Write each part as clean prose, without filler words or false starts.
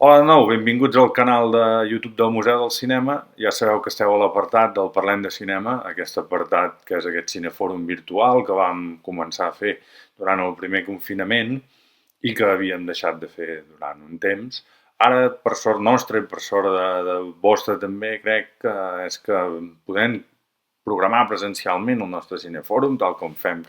Hola de nou, benvinguts al canal de YouTube del Museu del Cinema. Ja sabeu que esteu a l'apartat del Parlem de Cinema, aquest apartat que és aquest cinefòrum virtual que vam començar a fer durant el primer confinament i que havíem deixat de fer durant un temps. Ara, per sort nostra i per sort de vostra també, crec que és que podem programar presencialment el nostre cinefòrum, tal com fem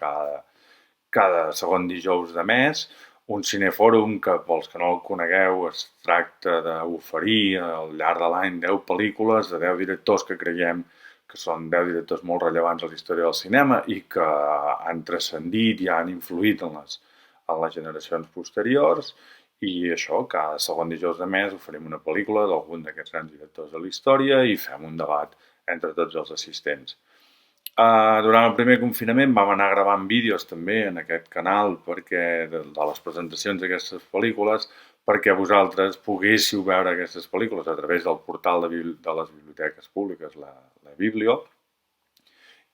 cada segon dijous de mes. Un cinefòrum que, pels que no el conegueu, es tracta d'oferir al llarg de l'any 10 pel·lícules de 10 directors que creiem que són 10 directors molt rellevants a la història del cinema i que han transcendit i han influït en les generacions posteriors. I això, cada segon dijous de mes oferim una pel·lícula d'algun d'aquests grans directors de la història i fem un debat entre tots els assistents. Durant el primer confinament vam anar gravant vídeos també en aquest canal de les presentacions d'aquestes pel·lícules perquè vosaltres poguéssiu veure aquestes pel·lícules a través del portal de les biblioteques públiques, la Biblio,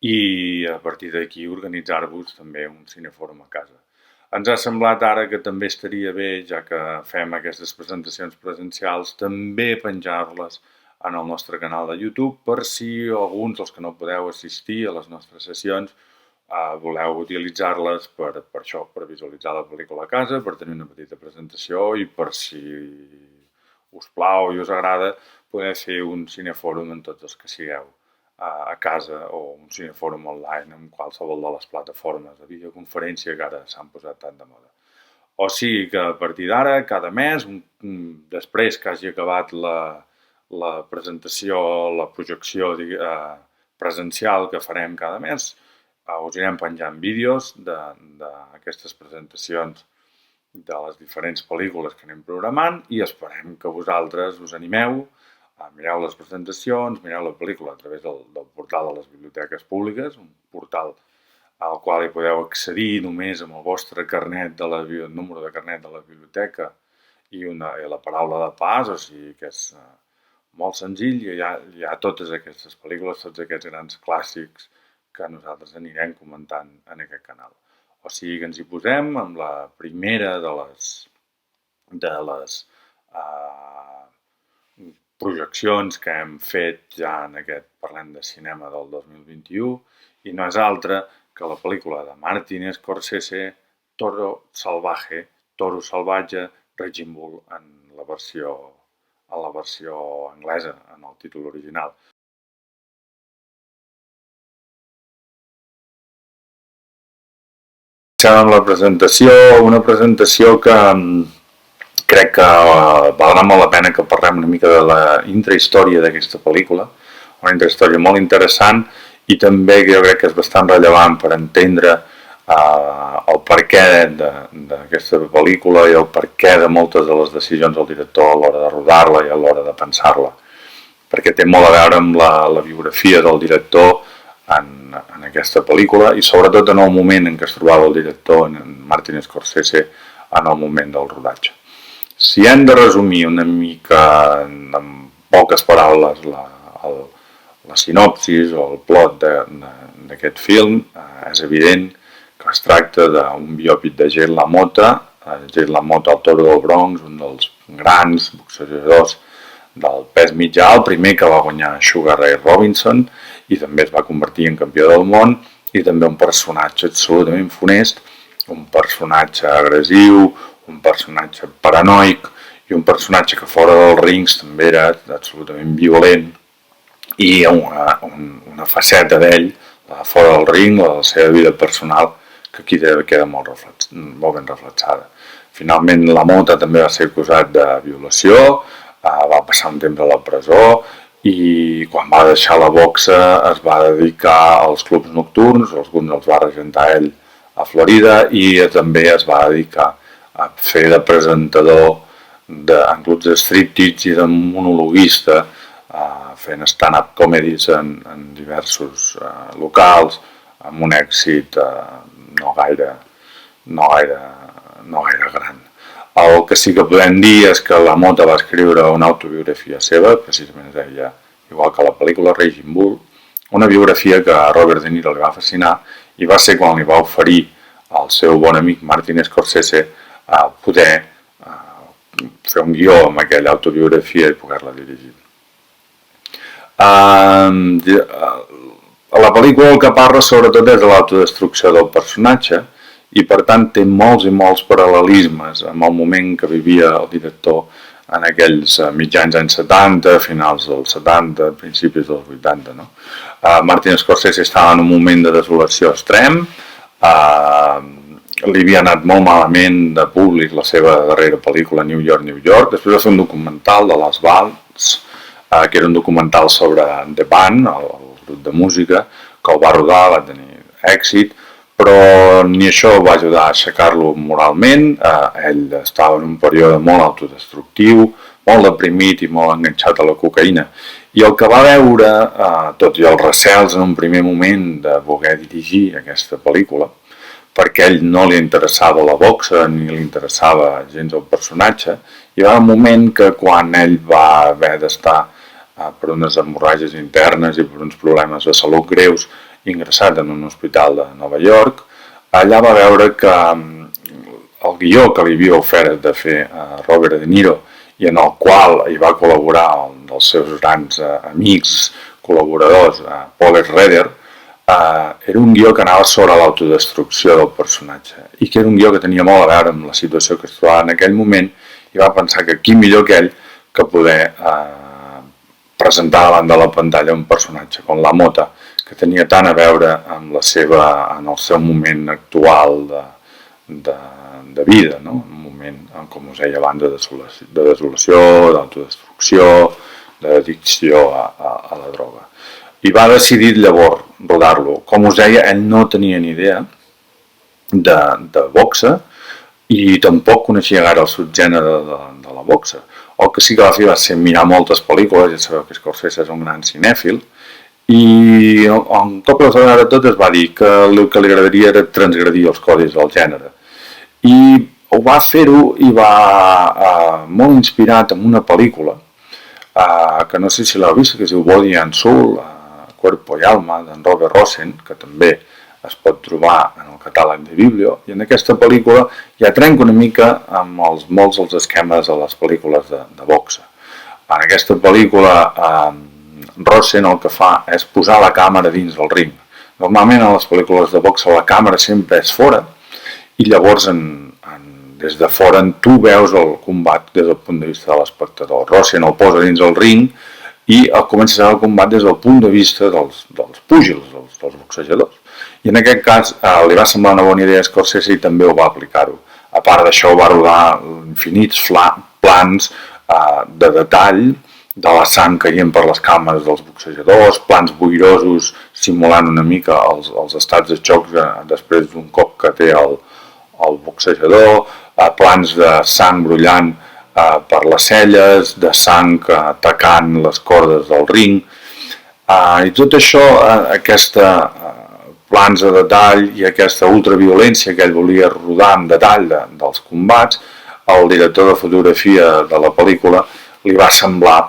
i a partir d'aquí organitzar-vos també un cinefòrum a casa. Ens ha semblat ara que també estaria bé, ja que fem aquestes presentacions presencials, també penjar-les en el nostre canal de YouTube per si alguns dels que no podeu assistir a les nostres sessions voleu utilitzar-les per això, per visualitzar la pel·lícula a casa, per tenir una petita presentació i per si us plau i us agrada poder fer un cinefòrum amb tots els que sigueu a casa o un cinefòrum online amb qualsevol de les plataformes de videoconferència que ara s'han posat tan de moda. O sigui que a partir d'ara, cada mes, després que hagi acabat la presentació, la projecció presencial que farem cada mes, us anirem penjant vídeos d'aquestes presentacions de les diferents pel·lícules que anem programant i esperem que vosaltres us animeu, mireu les presentacions, mireu la pel·lícula a través del portal de les biblioteques públiques, un portal al qual hi podeu accedir només amb el vostre carnet, el número de carnet de la biblioteca i la paraula de pas, o sigui que és molt senzill i hi ha totes aquestes pel·lícules, tots aquests grans clàssics que nosaltres anirem comentant en aquest canal. O sigui que ens hi posem amb la primera de les projeccions que hem fet ja en aquest Parlem de Cinema del 2021 i no és altra que la pel·lícula de Martin Scorsese, Toro Salvatge, Raging Bull en la versió anglesa, en el títol original. Amb la presentació, una presentació que crec que valdrà molt la pena que parlem una mica de la intrahistòria d'aquesta pel·lícula, una intrahistòria molt interessant i també que jo crec que és bastant rellevant per entendre el perquè d'aquesta pel·lícula i el perquè de moltes de les decisions del director a l'hora de rodar-la i a l'hora de pensar-la, perquè té molt a veure amb la biografia del director en aquesta pel·lícula i sobretot en el moment en què es trobava el director, en Martin Scorsese, en el moment del rodatge. Si hem de resumir una mica en poques paraules la sinopsis o el plot d'aquest film, és evident que es tracta d'un biòpic de Jake LaMotta, el Toro del Bronx, un dels grans boxejadors del pes mitjà, el primer que va guanyar Sugar Ray Robinson i també es va convertir en campió del món i també un personatge absolutament funest, un personatge agressiu, un personatge paranoic i un personatge que fora dels rings també era absolutament violent i una faceta d'ell, la de fora del ring, la de la seva vida personal, que aquí queda molt ben reflexada. Finalment LaMotta també va ser acusat de violació, va passar un temps a la presó i quan va deixar la boxa es va dedicar als clubs nocturns, alguns els va regentar ell a Florida i també es va dedicar a fer de presentador en clubs de striptease i de monologuista, fent stand-up comedies en diversos locals amb un èxit no gaire gran. El que sí que podem dir és que LaMotta va escriure una autobiografia seva, precisament es deia, igual que la pel·lícula Raging Bull, una biografia que a Robert De Niro li va fascinar i va ser quan li va oferir al seu bon amic Martin Scorsese poder fer un guió amb aquella autobiografia i poder-la dirigir. La pel·lícula el que parla sobretot és de l'autodestrucció del personatge i per tant té molts i molts paral·lelismes amb el moment que vivia el director en aquells mitjans anys 70, finals dels 70, principis dels 80. No? Martin Scorsese estava en un moment de desolació extrem, li havia anat molt malament de públic la seva darrera pel·lícula New York, New York, després va fer un documental de Les Valls, que era un documental sobre The Band, el grup de música, que el va rodar, va tenir èxit, però ni això va ajudar a aixecar-lo moralment. Ell estava en un període molt autodestructiu, molt deprimit i molt enganxat a la cocaïna. I el que va veure, tot i els recels en un primer moment de voler dirigir aquesta pel·lícula, perquè a ell no li interessava la boxa ni li interessava gens el personatge, hi va un moment que quan ell va haver d'estar per unes hemorràgies internes i per uns problemes de salut greus ingressat en un hospital de Nova York, allà va veure que el guió que li havia ofert de fer Robert De Niro i en el qual hi va col·laborar un dels seus grans amics, col·laboradors, Paul Schrader, era un guió que anava sobre l'autodestrucció del personatge i que era un guió que tenia molt a veure amb la situació que es trobava en aquell moment i va pensar que qui millor que ell que poder presentar davant de la pantalla un personatge com la Mota, que tenia tant a veure amb en el seu moment actual de vida, no? Un moment, com us deia abans, de desolació, d'autodestrucció, d'addicció a la droga. I va decidir llavors rodar-lo. Com us deia, ell no tenia ni idea de boxa i tampoc coneixia gaire el subgènere de la boxa. El que sí que va fer va ser mirar moltes pel·lícules, ja sabeu que Scorsese és un gran cinèfil, i un cop les va veure totes va dir que el que li agradaria era transgredir els codis del gènere. I ho va fer-ho i va molt inspirat en una pel·lícula que no sé si l'heu vist, que es diu Body and Soul, Cuerpo y Alma, d'en Robert Rosen, que també es pot trobar en el catàleg de Biblio, i en aquesta pel·lícula ja trenca una mica amb molts dels esquemes de les pel·lícules de boxa. En aquesta pel·lícula Rosen el que fa és posar la càmera dins del ring. Normalment en les pel·lícules de boxa la càmera sempre és fora i llavors des de fora tu veus el combat des del punt de vista de l'espectador. Rosen el posa dins del ring i comença el combat des del punt de vista dels púgils, dels boxejadors. I en aquest cas li va semblar una bona idea a Scorsese i també ho va aplicar-ho. A part d'això va rodar infinits plans de detall de la sang caient per les càmeres dels boxejadors, plans boirosos simulant una mica els estats de xoc després d'un cop que té el boxejador, plans de sang brollant per les celles, de sang atacant les cordes del ring, i tot això, aquesta plans de detall i aquesta ultraviolència que ell volia rodar en detall dels combats, el director de fotografia de la pel·lícula li va semblar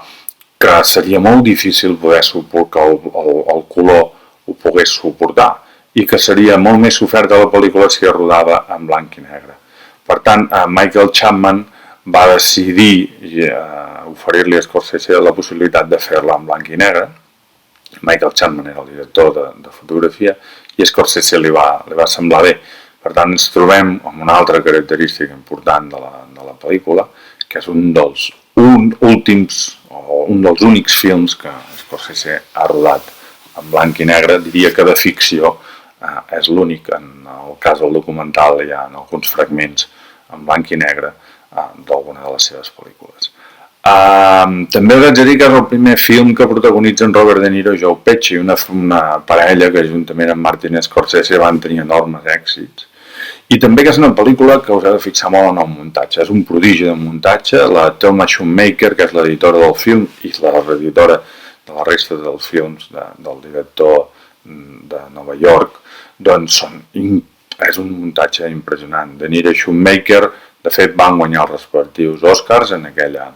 que seria molt difícil poder suportar que el color ho pogués suportar i que seria molt més soferta la pel·lícula si es rodava en blanc i negre. Per tant, Michael Chapman va decidir oferir-li a Scorsese la possibilitat de fer-la en blanc i negre. Michael Chapman era el director de fotografia i a Scorsese li va semblar bé. Per tant, ens trobem amb una altra característica important de la pel·lícula, que és un dels únics films que Scorsese ha rodat en blanc i negre. Diria que de ficció és l'únic. En el cas del documental hi ha alguns fragments en blanc i negre d'alguna de les seves pel·lícules. També us haig de dir que és el primer film que protagonitzen Robert De Niro i Joe Pesci, una parella que juntament amb Martin Scorsese van tenir enormes èxits. I també que és una pel·lícula que us heu de fixar molt en el muntatge, és un prodigi de muntatge. La Thelma Schoonmaker, que és l'editora del film i la reeditora de la resta dels films del director de Nova York, doncs és un muntatge impressionant. De Niro i Schoonmaker, de fet, van guanyar els respectius Oscars en aquella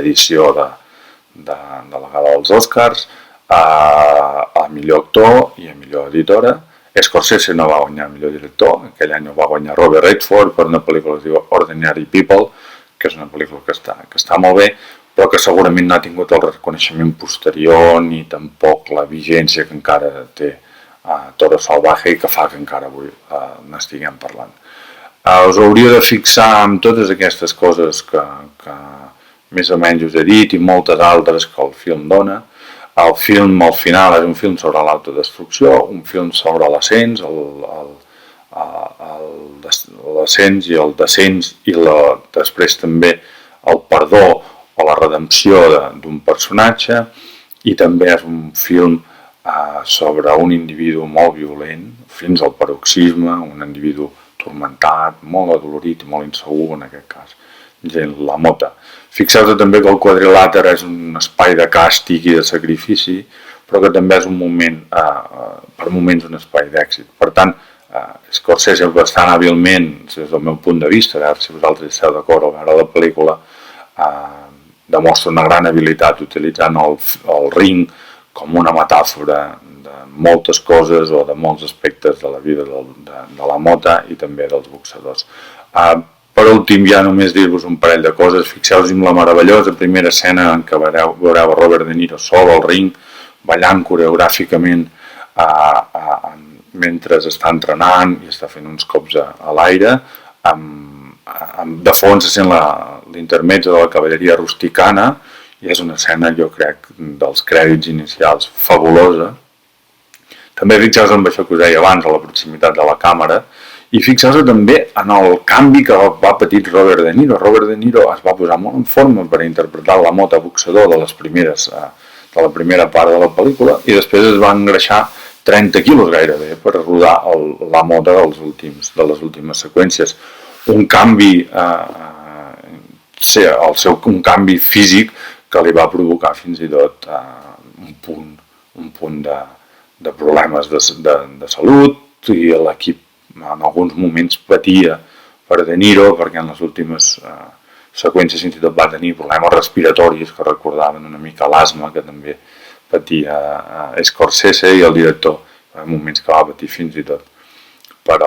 edició de la gala dels Oscars, a millor actor i a millor editora. Scorsese no va guanyar millor director, aquell any ho va guanyar Robert Redford per una pel·lícula que es diu Ordinary People, que és una pel·lícula que està molt bé, però que segurament no ha tingut el reconeixement posterior ni tampoc la vigència que encara té Toro Salvaje i que fa que encara avui n'estiguem parlant. Us hauríeu de fixar en totes aquestes coses que més o menys us he dit i moltes altres que el film dona. El film al final és un film sobre l'autodestrucció, un film sobre l'ascens, l'ascens i el descens i després també el perdó o la redempció d'un personatge, i també és un film sobre un individu molt violent, fins al paroxisme, un individu tormentat, molt adolorit i molt insegur en aquest cas, la Mota. Fixeu-vos també que el quadrilàter és un espai de càstig i de sacrifici, però que també és un moment, per moments, un espai d'èxit. Per tant, Scorsese bastant hàbilment, des del meu punt de vista, a veure si vosaltres esteu d'acord al veure la pel·lícula, demostra una gran habilitat utilitzant el ring com una metàfora de moltes coses o de molts aspectes de la vida de la Mota i també dels boxadors. Per últim, ja només dir-vos un parell de coses. Fixeu-vos en la meravellosa primera escena en què veureu a Robert De Niro sol al ring, ballant coreogràficament mentre està entrenant i està fent uns cops a l'aire. De fons se sent l'intermezzo de la cavalleria rusticana i és una escena, jo crec, dels crèdits inicials fabulosa. També fixeu-vos en això que us deia abans, a la proximitat de la càmera, i fixeu-vos també en el canvi que va patir Robert De Niro. Robert De Niro es va posar molt en forma per interpretar la Mota boxador de la primera part de la pel·lícula i després es va engreixar 30 quilos gairebé per rodar la Mota de les últimes seqüències. Un canvi, un canvi físic que li va provocar fins i tot un punt de problemes de salut, i l'equip en alguns moments patia per De Niro perquè en les últimes seqüències fins i tot va tenir problemes respiratoris que recordaven una mica l'asma que també patia Scorsese, i el director en moments que va patir fins i tot per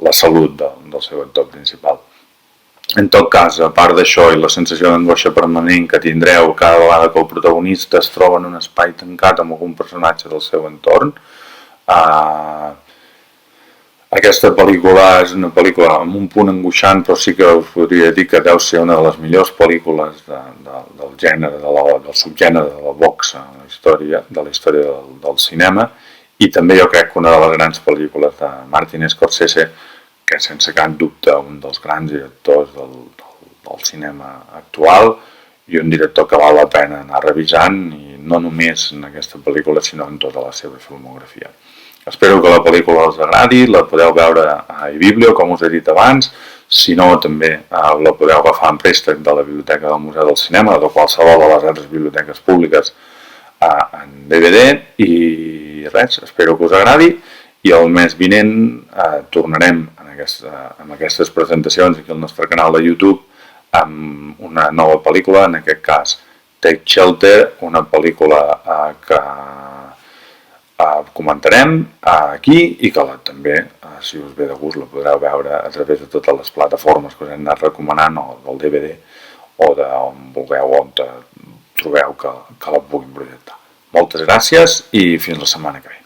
la salut del seu actor principal. En tot cas, a part d'això i la sensació d'angoixa permanent que tindreu cada vegada que el protagonista es troba en un espai tancat amb algun personatge del seu entorn, aquesta pel·lícula és una pel·lícula amb un punt angoixant, però sí que us podria dir que deu ser una de les millors pel·lícules del gènere, del subgènere de la boxa de la història del cinema, i també jo crec que una de les grans pel·lícules de Martin Scorsese, que és sense cap dubte un dels grans directors del cinema actual i un director que val la pena anar revisant, i no només en aquesta pel·lícula sinó en tota la seva filmografia. Espero que la pel·lícula us agradi, la podeu veure a iBiblio, com us he dit abans, si no també la podeu agafar en préstec de la Biblioteca del Museu del Cinema o de qualsevol de les altres biblioteques públiques en DVD, i res, espero que us agradi, i el mes vinent tornarem amb aquestes presentacions aquí al nostre canal de YouTube amb una nova pel·lícula, en aquest cas Take Shelter, una pel·lícula que comentarem aquí i que també, si us ve de gust, la podreu veure a través de totes les plataformes que us hem anat recomanant, o del DVD, o d'on vulgueu, on trobeu que la puguin projectar. Moltes gràcies i fins la setmana que ve.